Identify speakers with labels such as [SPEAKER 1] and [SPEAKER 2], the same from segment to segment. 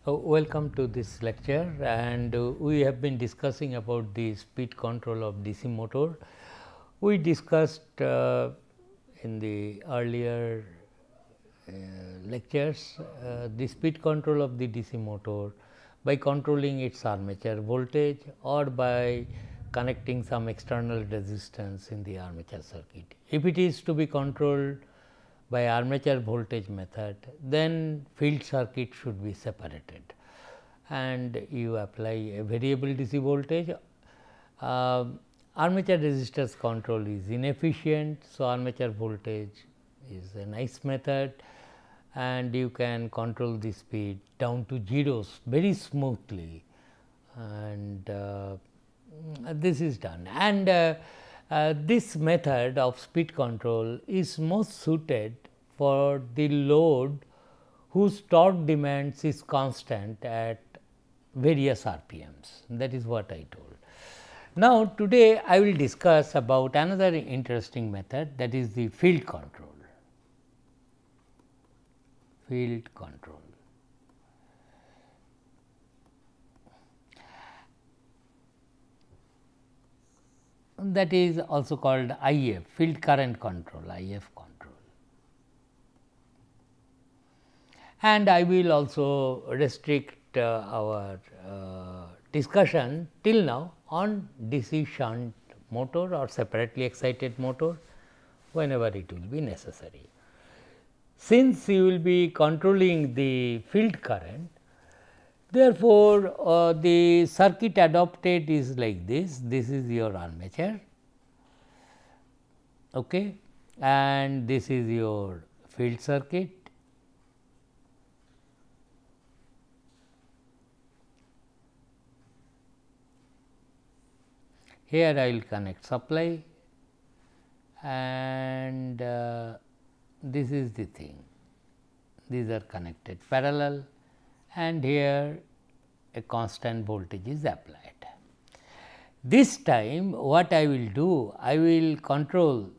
[SPEAKER 1] Welcome to this lecture, and we have been discussing about the speed control of DC motor. We discussed in the earlier lectures the speed control of the DC motor by controlling its armature voltage or by connecting some external resistance in the armature circuit. If it is to be controlled by armature voltage method, then field circuit should be separated and you apply a variable DC voltage. Armature resistors control is inefficient. So, armature voltage is a nice method and you can control the speed down to zeros very smoothly, and this is done. And this method of speed control is most suited for the load whose torque demands is constant at various RPMs. That is what I told. Now, today I will discuss about another interesting method, that is the field control. Field control. That is also called IF, field current control, IF control. And I will also restrict our discussion till now on DC shunt motor or separately excited motor whenever it will be necessary. Since you will be controlling the field current, therefore, the circuit adopted is like this. This is your armature, okay, and this is your field circuit. Here I will connect supply, and this is the thing. These are connected parallel, and here a constant voltage is applied. This time what I will do? I will control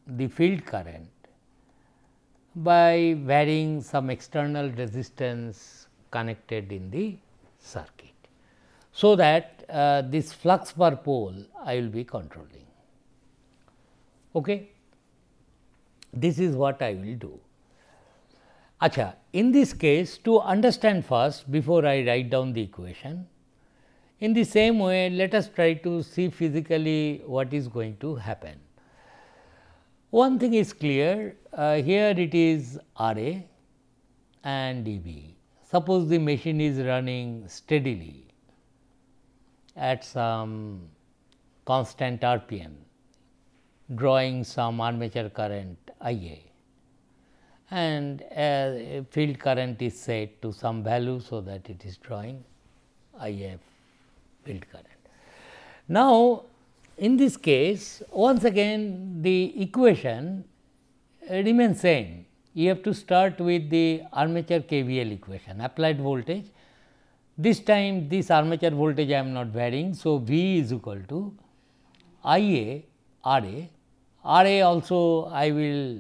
[SPEAKER 1] the field current by varying some external resistance connected in the circuit, so that this flux per pole I will be controlling. Okay. This is what I will do. Acha, in this case, to understand first before I write down the equation, in the same way let us try to see physically what is going to happen. One thing is clear, here it is RA and EB. Suppose the machine is running steadily at some constant RPM, drawing some armature current IA, and field current is set to some value, so that it is drawing IF field current. Now, in this case, once again the equation remains same. You have to start with the armature KVL equation, applied voltage. This time this armature voltage I am not varying. So, V is equal to IA RA. RA also I will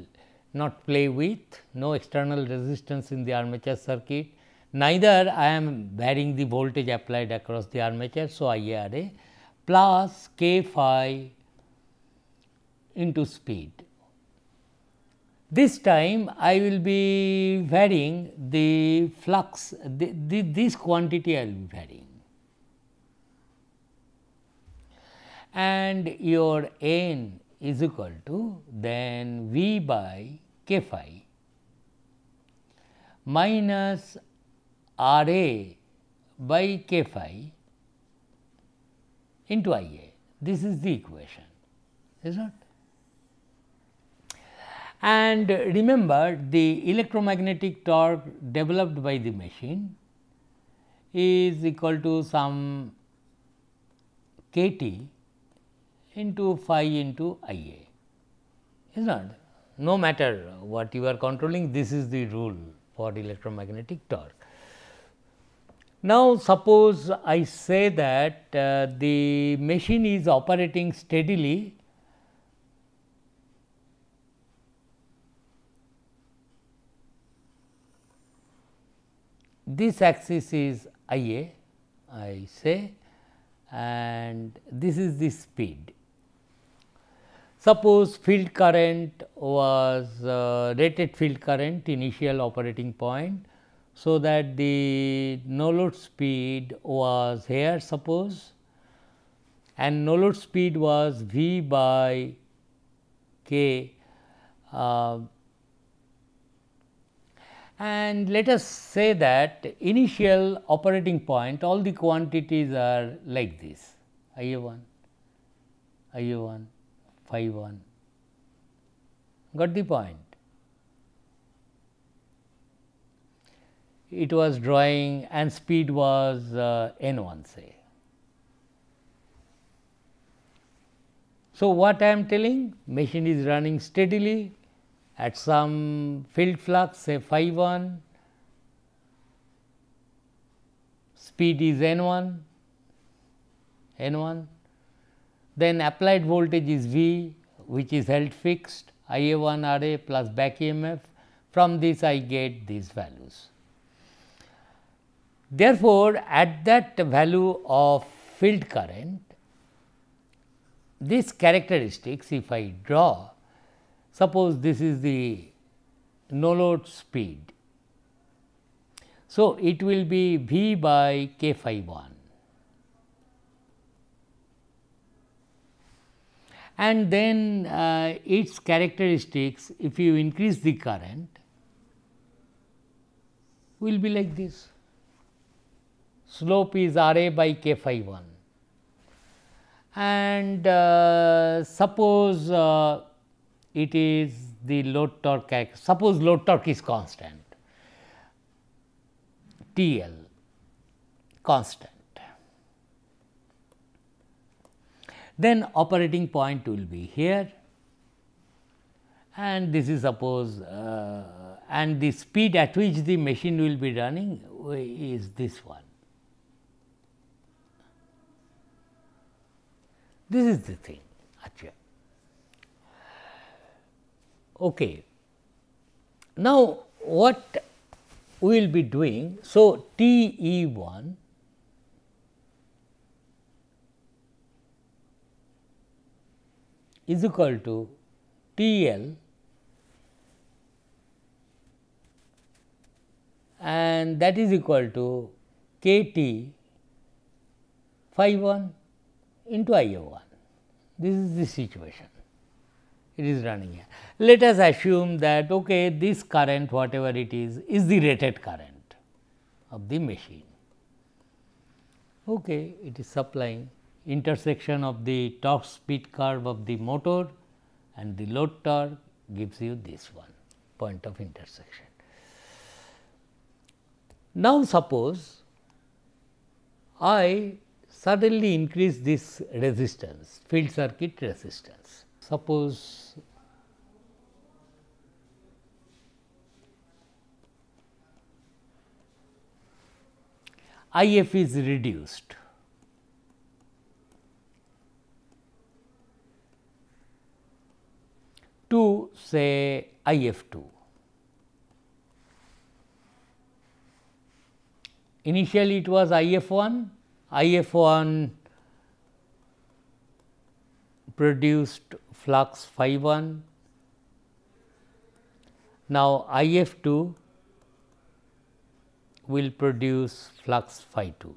[SPEAKER 1] not play with, no external resistance in the armature circuit, neither I am varying the voltage applied across the armature. So, IA RA plus K phi into speed. This time I will be varying the flux, this quantity I will be varying, and your N is equal to then V by K phi minus RA by K phi into IA. This is the equation, is not? And remember, the electromagnetic torque developed by the machine is equal to some kT into phi into IA, is not? No matter what you are controlling, this is the rule for electromagnetic torque. Now, suppose I say that the machine is operating steadily this axis is IA, I say, and this is the speed. Suppose field current was rated field current initial operating point. So, that the no load speed was here suppose, and no load speed was V by K, and let us say that initial operating point all the quantities are like this I A 1, I A 1, phi 1, got the point. It was drawing and speed was n 1 say. So, what I am telling, machine is running steadily at some field flux say phi 1, speed is n 1, then applied voltage is V, which is held fixed I A 1 RA plus back EMF. From this I get these values. Therefore, at that value of field current, these characteristics if I draw, suppose this is the no load speed. So, it will be V by K phi 1, and then its characteristics if you increase the current will be like this. Slope is R A by K phi 1, and suppose it is the load torque, suppose load torque is constant, TL constant, then operating point will be here, and this is suppose and the speed at which the machine will be running is this one. This is the thing actually. Okay. Now, what we will be doing? So, T E 1 is equal to T L and that is equal to K T phi 1 into I A 1. This is the situation, it is running here. Let us assume that okay, this current whatever it is the rated current of the machine. Okay, it is supplying intersection of the torque speed curve of the motor and the load torque gives you this one point of intersection. Now, suppose I suddenly increase this resistance, field circuit resistance. Suppose IF is reduced to say IF 2. Initially it was IF 1, IF 1 produced flux phi 1, now IF 2 will produce flux phi 2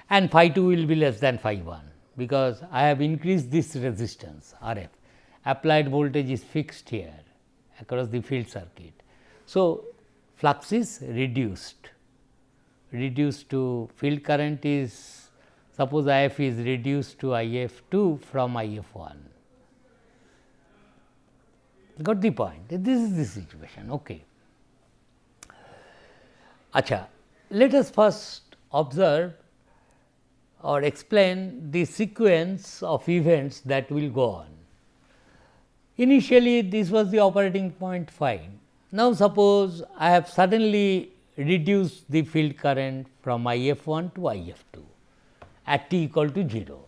[SPEAKER 1] and phi 2 will be less than phi 1 because I have increased this resistance RF, applied voltage is fixed here across the field circuit. So, flux is reduced to field current is suppose IF is reduced to IF 2 from IF 1. Got the point? This is the situation. Okay. Acha, let us first observe or explain the sequence of events that will go on. Initially, this was the operating point fine. Now, suppose I have suddenly reduce the field current from IF 1 to IF 2 at t equal to 0.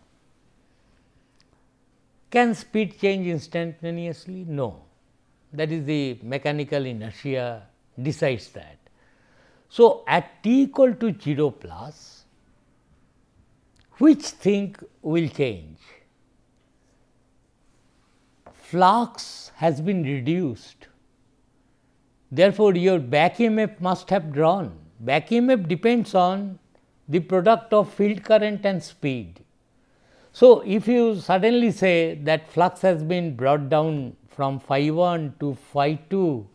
[SPEAKER 1] Can speed change instantaneously? No, that is the mechanical inertia decides that. So, at t equal to 0 plus, which thing will change? Flux has been reduced. Therefore, your back EMF must have drawn. Back EMF depends on the product of field current and speed. So, if you suddenly say that flux has been brought down from phi 1 to phi 2,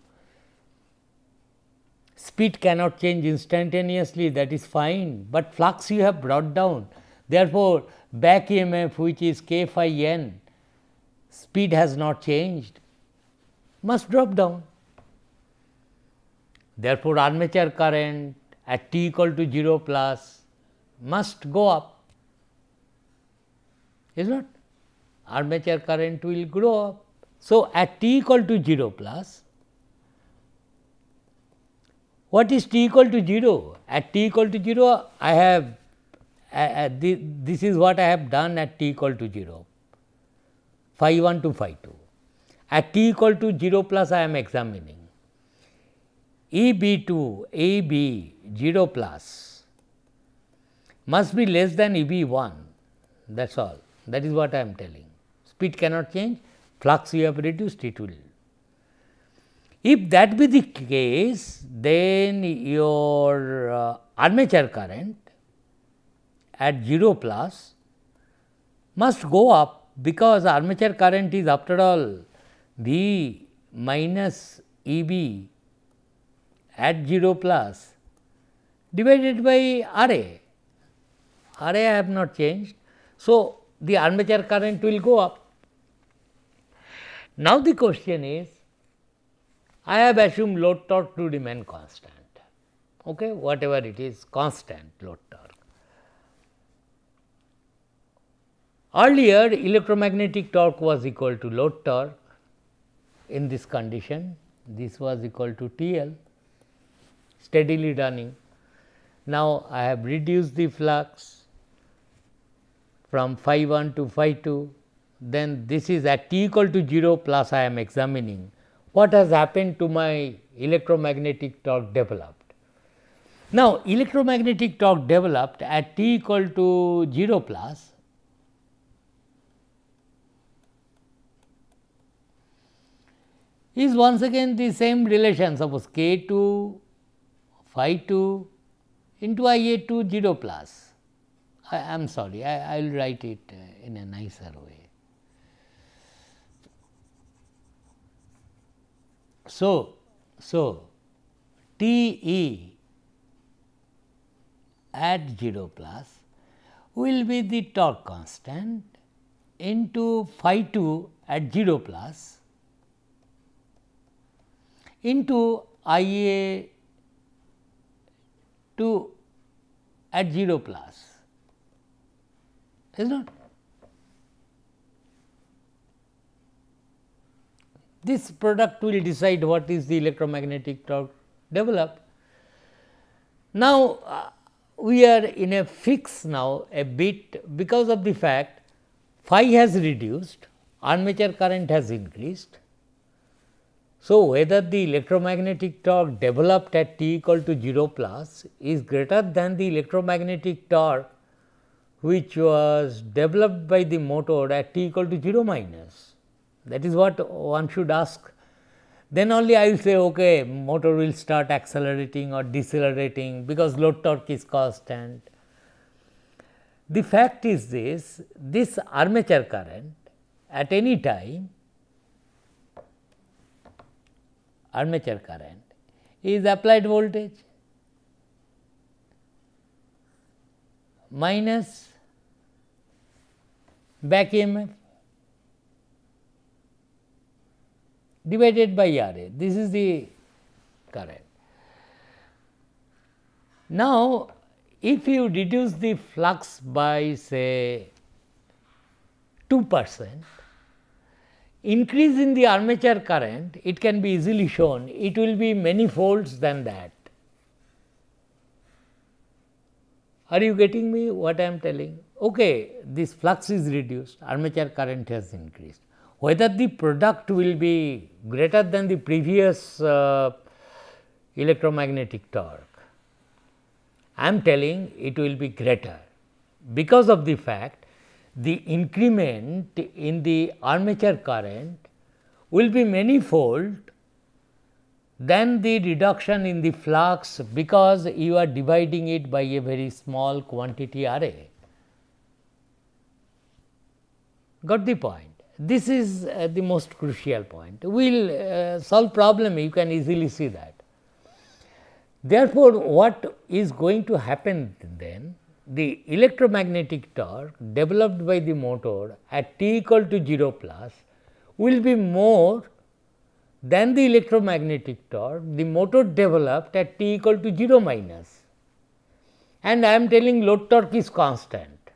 [SPEAKER 1] speed cannot change instantaneously, that is fine, but flux you have brought down. Therefore, back EMF, which is k phi n, speed has not changed, must drop down. Therefore, armature current at t equal to 0 plus must go up, is not? Armature current will grow up. So, at t equal to 0 plus, what is t equal to 0? At t equal to 0, I have this is what I have done at t equal to 0, phi 1 to phi 2. At t equal to 0 plus, I am examining E b 2 A b 0 plus must be less than E b 1, that is all. That is what I am telling. Speed cannot change, flux you have reduced, it will. If that be the case, then your armature current at 0 plus must go up, because armature current is after all V minus E b at 0 plus divided by R A. R A I have not changed. So, the armature current will go up. Now, the question is, I have assumed load torque to remain constant, okay, whatever it is, constant load torque. Earlier, electromagnetic torque was equal to load torque. In this condition, this was equal to T L, steadily running. Now, I have reduced the flux from phi 1 to phi 2, then this is at t equal to 0 plus I am examining what has happened to my electromagnetic torque developed. Now, electromagnetic torque developed at t equal to 0 plus is once again the same relation, suppose k 2 phi 2 into I a 2 0 plus. I am sorry, I will write it in a nicer way. So, T e at 0 plus will be the torque constant into phi 2 at 0 plus into I a 2 at 0 plus, is not? This product will decide what is the electromagnetic torque developed. Now, we are in a fix now a bit, because of the fact phi has reduced, armature current has increased. So, whether the electromagnetic torque developed at t equal to 0 plus is greater than the electromagnetic torque which was developed by the motor at t equal to 0 minus. That is what one should ask. Then only I will say, okay, motor will start accelerating or decelerating, because load torque is constant. The fact is this armature current at any time, armature current is applied voltage minus back EMF divided by R A. This is the current. Now, if you reduce the flux by say 2%, increase in the armature current, it can be easily shown, it will be many folds than that. Are you getting me what I am telling? Okay, this flux is reduced, armature current has increased. Whether the product will be greater than the previous electromagnetic torque, I am telling it will be greater, because of the fact the increment in the armature current will be manifold than the reduction in the flux, because you are dividing it by a very small quantity array. Got the point? This is the most crucial point. We will solve problem, you can easily see that. Therefore, what is going to happen then? The electromagnetic torque developed by the motor at t equal to 0 plus will be more than the electromagnetic torque the motor developed at t equal to 0 minus, and I am telling load torque is constant.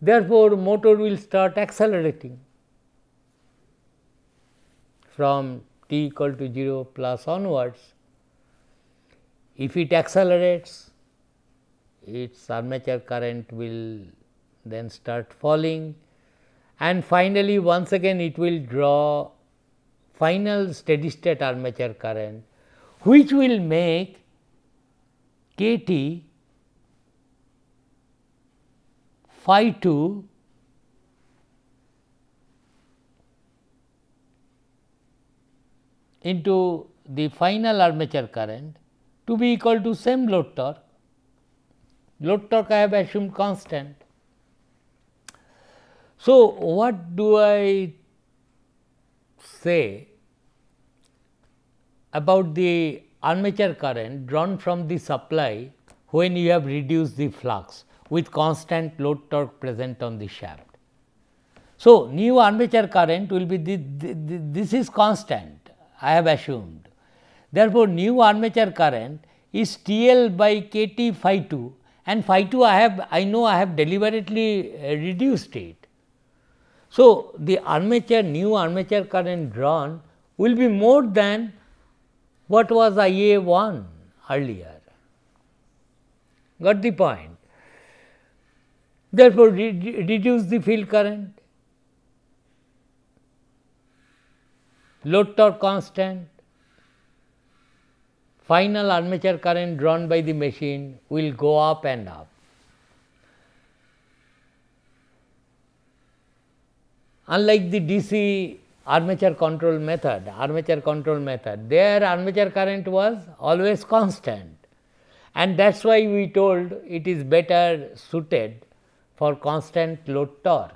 [SPEAKER 1] Therefore, motor will start accelerating from t equal to 0 plus onwards. If it accelerates, its armature current will then start falling, and finally, once again it will draw final steady state armature current, which will make k t phi 2 into the final armature current to be equal to same load torque. Load torque I have assumed constant. So, what do I say about the armature current drawn from the supply when you have reduced the flux with constant load torque present on the shaft? So, new armature current will be this is constant, I have assumed. Therefore, new armature current is T L by K T phi 2, and phi 2 I know I have deliberately reduced it. So, the new armature current drawn will be more than what was I A 1 earlier. Got the point? Therefore, reduce the field current, load torque constant, final armature current drawn by the machine will go up and up. Unlike the DC armature control method, their armature current was always constant, and that is why we told it is better suited for constant load torque.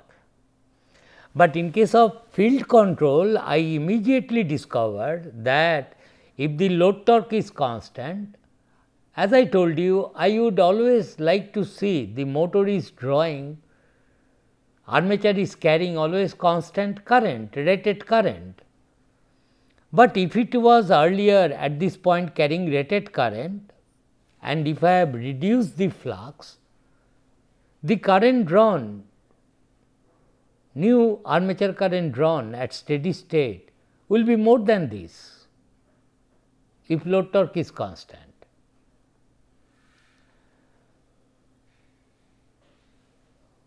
[SPEAKER 1] But in case of field control, I immediately discovered that if the load torque is constant, as I told you, I would always like to see the motor is drawing, armature is carrying always constant current, rated current. But if it was earlier at this point carrying rated current, and if I have reduced the flux, the current drawn, new armature current drawn at steady state will be more than this if load torque is constant.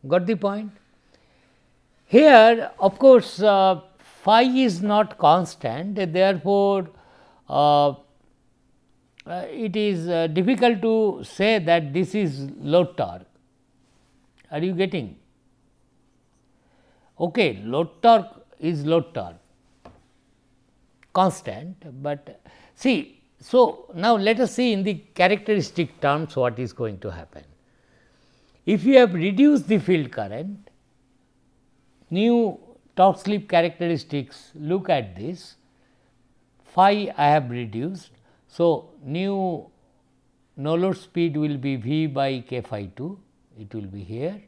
[SPEAKER 1] Got the point? Here, of course, phi is not constant, therefore, it is difficult to say that this is load torque. Are you getting? Okay, load torque is load torque, constant, but see. So, now let us see in the characteristic terms what is going to happen. If you have reduced the field current, new torque slip characteristics, look at this, phi I have reduced. So, new no load speed will be V by K phi 2, it will be here.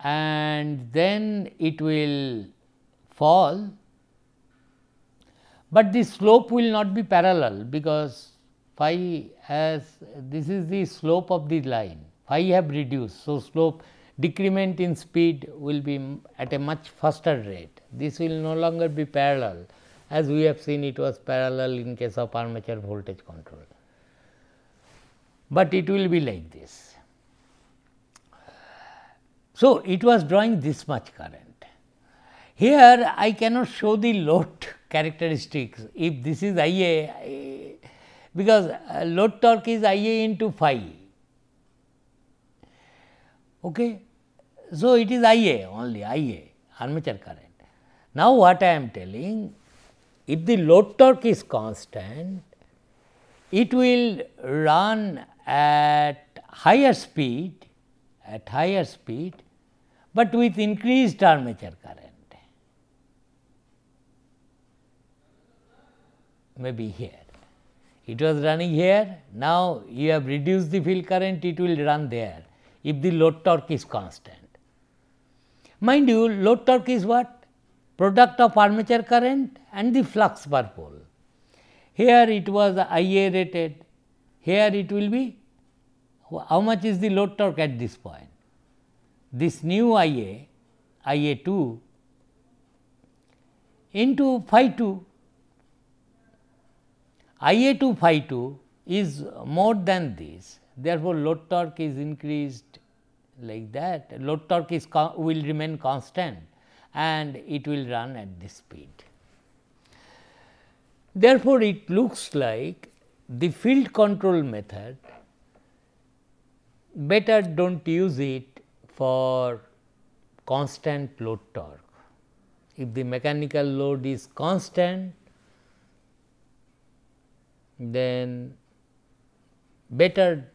[SPEAKER 1] And then it will fall, but the slope will not be parallel, because phi has, this is the slope of the line, phi have reduced. So, slope decrement in speed will be at a much faster rate. This will no longer be parallel, as we have seen it was parallel in case of armature voltage control, but it will be like this. So, it was drawing this much current. Here I cannot show the load characteristics if this is I A, because load torque is I A into phi. Okay. So, it is I A only, I A armature current. Now, what I am telling, if the load torque is constant, it will run at higher speed, but with increased armature current. Maybe here. It was running here, now you have reduced the field current, it will run there if the load torque is constant. Mind you, load torque is what? Product of armature current and the flux per pole. Here it was I A rated, here it will be, how much is the load torque at this point? This new I A 2 into phi 2. I A to phi 2 is more than this, therefore, load torque is increased like that, load torque is will remain constant and it will run at this speed. Therefore, it looks like the field control method, better do not use it for constant load torque. If the mechanical load is constant, then better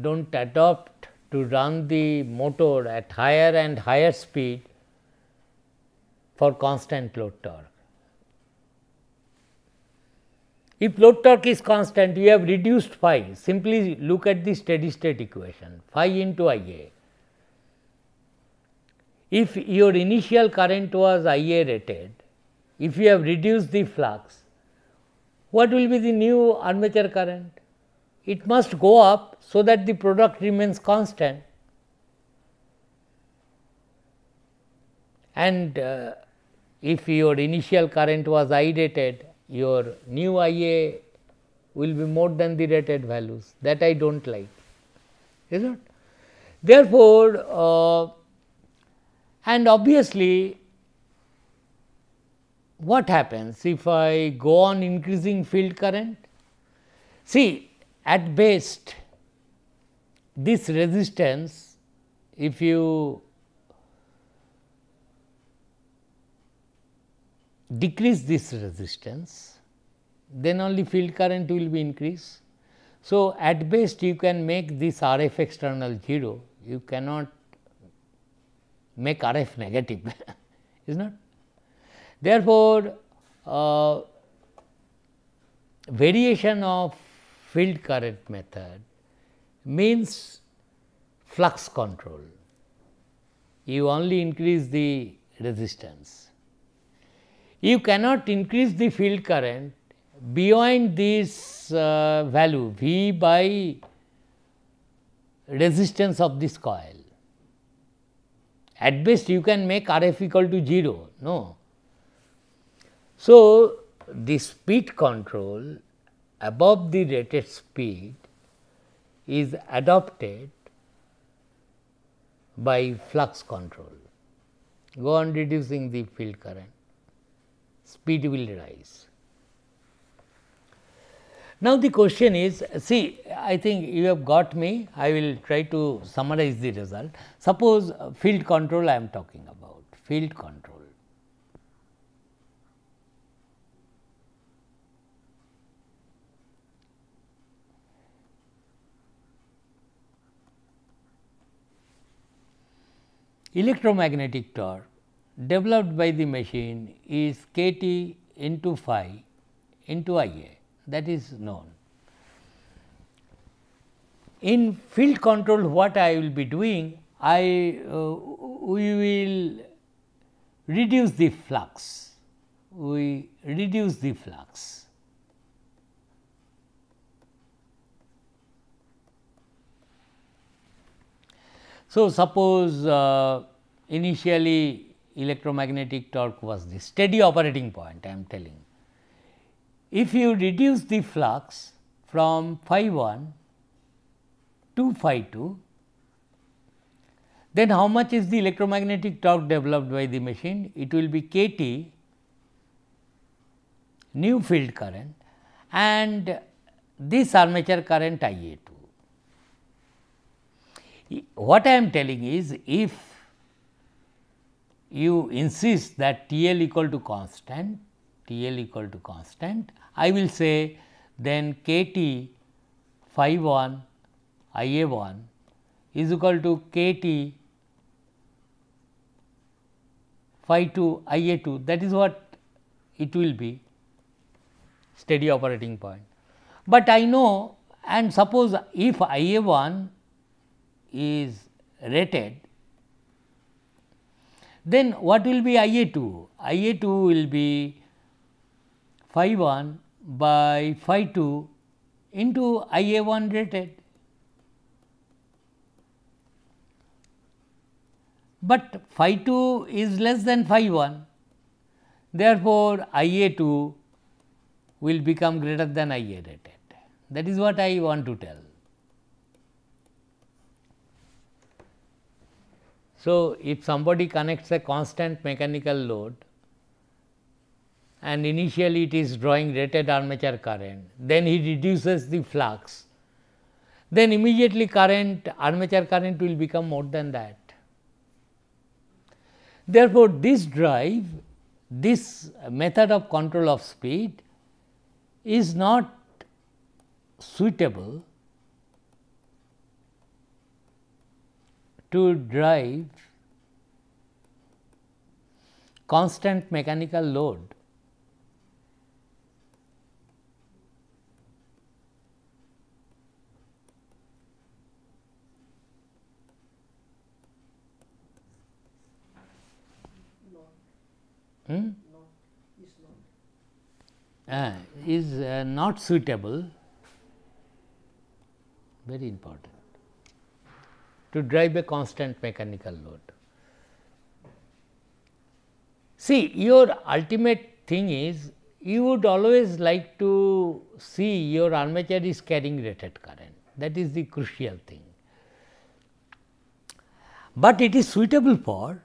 [SPEAKER 1] do not adopt to run the motor at higher and higher speed for constant load torque. If load torque is constant, you have reduced phi, simply look at the steady state equation, phi into I A. If your initial current was I A rated, if you have reduced the flux, what will be the new armature current? It must go up so that the product remains constant, and if your initial current was I rated, your new I A will be more than the rated values, that I do not like, is it? Therefore, and obviously, what happens if I go on increasing field current? See, at best this resistance, if you decrease this resistance, then only field current will be increased. So, at best you can make this RF external 0, you cannot make RF negative, is not. Therefore, variation of field current method means flux control, you only increase the resistance. You cannot increase the field current beyond this value V by resistance of this coil. At best you can make RF equal to 0, no. So, the speed control above the rated speed is adopted by flux control. Go on reducing the field current, speed will rise. Now, the question is, see, I think you have got me, I will try to summarize the result. Suppose field control I am talking about, field control. Electromagnetic torque developed by the machine is kT into phi into IA, that is known. In field control, what I will be doing? We will reduce the flux, we reduce the flux. So, suppose initially electromagnetic torque was the steady operating point, I am telling. If you reduce the flux from phi 1 to phi 2, Then how much is the electromagnetic torque developed by the machine? It will be k T new field current and this armature current I A 2. What I am telling is, if you insist that T L equal to constant, I will say then k T phi 1 I A 1 is equal to k T phi 2 I A 2, that is what it will be, steady operating point. But I know, and suppose if I A 1 is rated, then what will be I A 2? I A 2 will be phi 1 by phi 2 into I A 1 rated. But phi 2 is less than phi 1, therefore, I A 2 will become greater than I A rated. That is what I want to tell. So, if somebody connects a constant mechanical load and initially it is drawing rated armature current, then he reduces the flux, then immediately armature current will become more than that. Therefore, this drive, this method of control of speed is not suitable to drive constant mechanical load. Is not suitable, very important, to drive a constant mechanical load. See, your ultimate thing is, you would always like to see your armature is carrying rated current, that is the crucial thing. But it is suitable for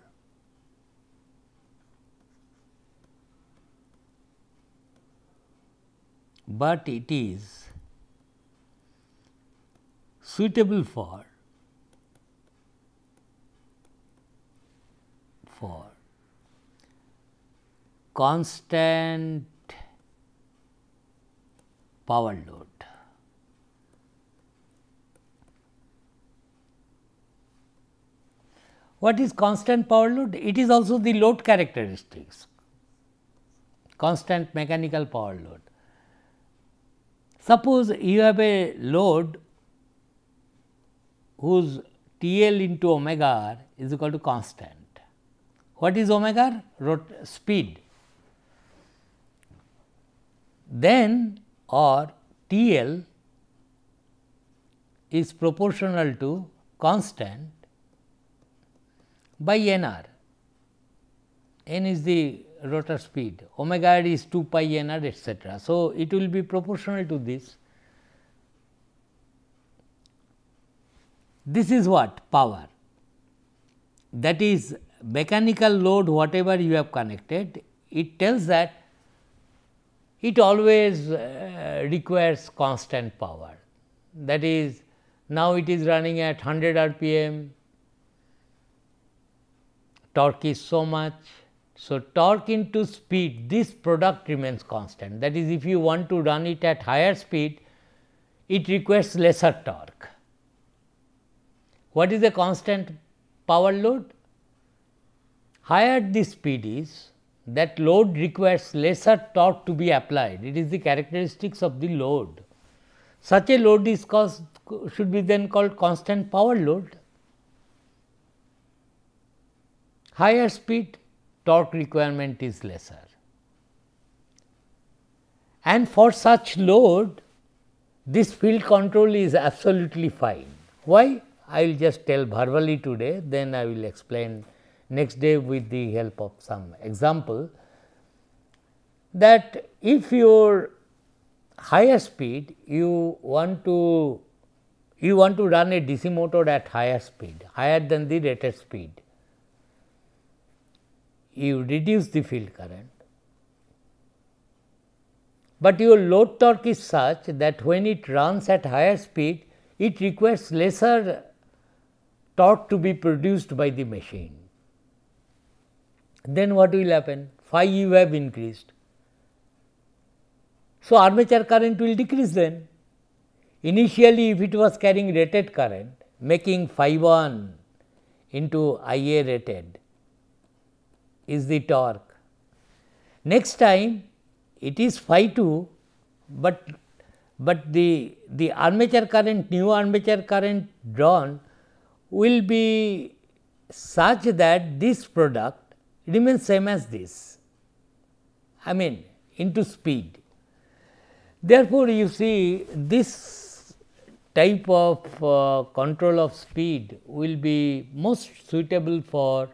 [SPEAKER 1] constant power load. What is constant power load? It is also the load characteristics, constant mechanical power load. Suppose you have a load whose T L into omega r is equal to constant. What is omega r? Speed. Then or T L is proportional to constant by n r. N is the rotor speed, omega r is 2 pi n r, etc. So, it will be proportional to this. This is what? Power, that is mechanical load, whatever you have connected, it tells that it always requires constant power. That is, now it is running at 100 rpm, torque is so much. So, torque into speed, this product remains constant. That is, if you want to run it at higher speed, it requires lesser torque. What is the constant power load? Higher the speed is, that load requires lesser torque to be applied. It is the characteristics of the load. Such a load is should be then called constant power load. Higher speed, torque requirement is lesser, and for such load this field control is absolutely fine. Why? I will just tell verbally today, then I will explain next day with the help of some example, that if your higher speed you you want to run a DC motor at higher speed, higher than the rated speed. You reduce the field current, but your load torque is such that when it runs at higher speed, it requires lesser torque to be produced by the machine. Then what will happen? Phi you have increased. So, armature current will decrease then. Initially, if it was carrying rated current, making phi 1 into IA rated is the torque. Next time it is phi 2, but the armature current, new armature current drawn will be such that this product remains same as this, I mean into speed. Therefore, you see this type of control of speed will be most suitable for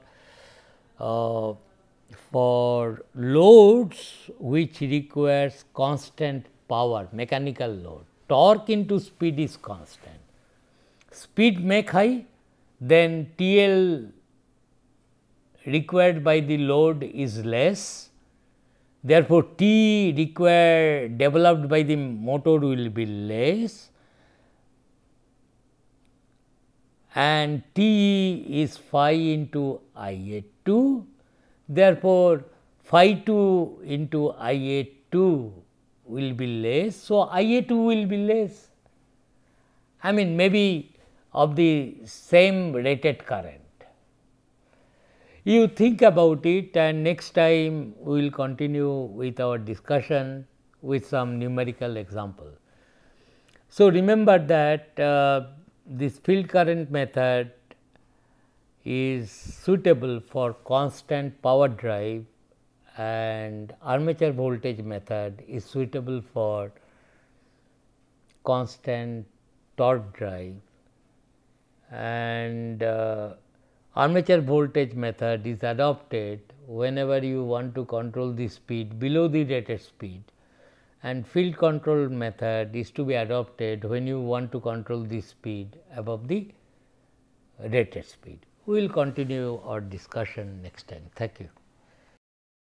[SPEAKER 1] loads which requires constant power, mechanical load. Torque into speed is constant. Speed make high, then TL required by the load is less. Therefore, T required developed by the motor will be less, and T is phi into IA 2. Therefore, phi 2 into IA 2 will be less. So, IA 2 will be less, I mean maybe of the same rated current. You think about it, and next time we will continue with our discussion with some numerical example. So, remember that this field current method is suitable for constant power drive, and armature voltage method is suitable for constant torque drive, and armature voltage method is adopted whenever you want to control the speed below the rated speed, and field control method is to be adopted when you want to control the speed above the rated speed. We will continue our discussion next time. Thank you.